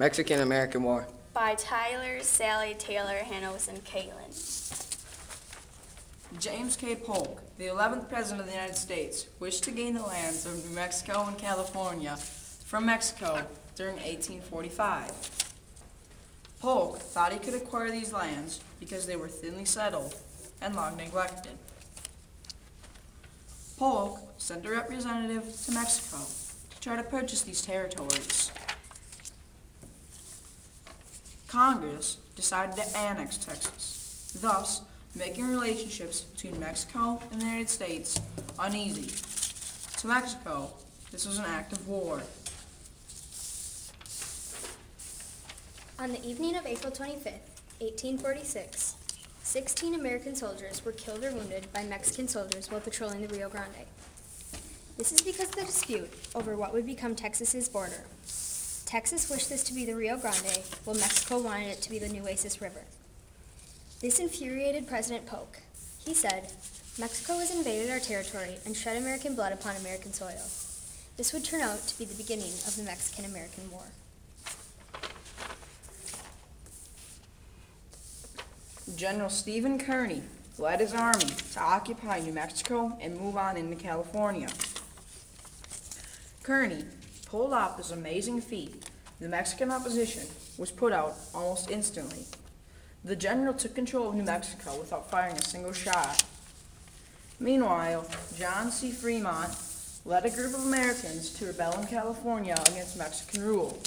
Mexican-American War. By Tyler, Sally, Taylor, Hannos, and Caitlin. James K. Polk, the 11th President of the United States, wished to gain the lands of New Mexico and California from Mexico during 1845. Polk thought he could acquire these lands because they were thinly settled and long neglected. Polk sent a representative to Mexico to try to purchase these territories. Congress decided to annex Texas, thus making relationships between Mexico and the United States uneasy. To Mexico, this was an act of war. On the evening of April 25th, 1846, 16 American soldiers were killed or wounded by Mexican soldiers while patrolling the Rio Grande. This is because of the dispute over what would become Texas's border. Texas wished this to be the Rio Grande, while Mexico wanted it to be the Nueces River. This infuriated President Polk. He said, "Mexico has invaded our territory and shed American blood upon American soil." This would turn out to be the beginning of the Mexican-American War. General Stephen Kearny led his army to occupy New Mexico and move on into California. Kearny pulled off this amazing feat. The Mexican opposition was put out almost instantly. The general took control of New Mexico without firing a single shot. Meanwhile, John C. Fremont led a group of Americans to rebel in California against Mexican rule.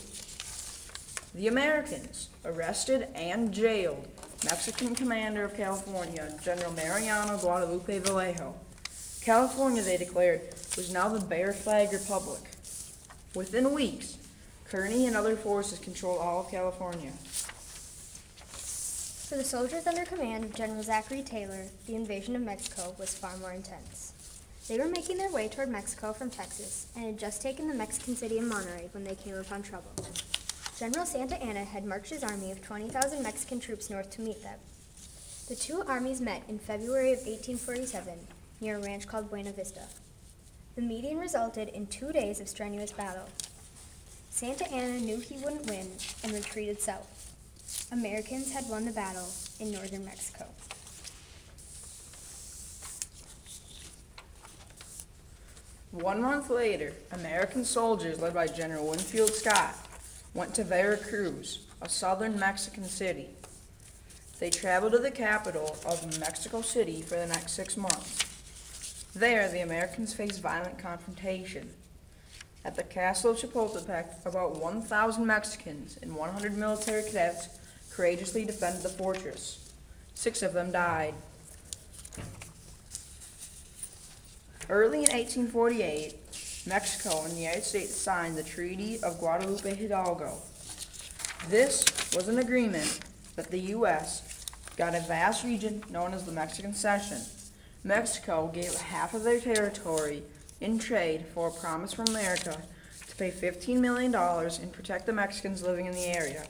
The Americans arrested and jailed Mexican commander of California, General Mariano Guadalupe Vallejo. California, they declared, was now the Bear Flag Republic. Within weeks, Kearny and other forces controlled all of California. For the soldiers under command of General Zachary Taylor, the invasion of Mexico was far more intense. They were making their way toward Mexico from Texas and had just taken the Mexican city of Monterrey when they came upon trouble. General Santa Anna had marched his army of 20,000 Mexican troops north to meet them. The two armies met in February of 1847 near a ranch called Buena Vista. The meeting resulted in 2 days of strenuous battle. Santa Anna knew he wouldn't win and retreated south. Americans had won the battle in northern Mexico. One month later, American soldiers led by General Winfield Scott went to Veracruz, a southern Mexican city. They traveled to the capital of Mexico City for the next 6 months. There, the Americans faced violent confrontation. At the castle of Chapultepec, about 1,000 Mexicans and 100 military cadets courageously defended the fortress. 6 of them died. Early in 1848, Mexico and the United States signed the Treaty of Guadalupe Hidalgo. This was an agreement that the U.S. got a vast region known as the Mexican Cession. Mexico gave half of their territory in trade for a promise from America to pay $15 million and protect the Mexicans living in the area.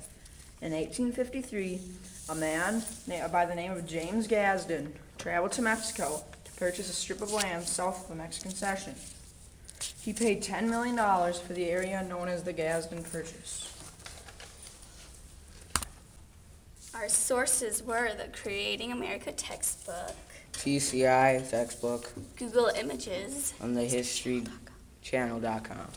In 1853, a man by the name of James Gadsden traveled to Mexico to purchase a strip of land south of the Mexican Cession. He paid $10 million for the area known as the Gadsden Purchase. Our sources were the Creating America textbook, TCI textbook, Google Images, on the historychannel.com.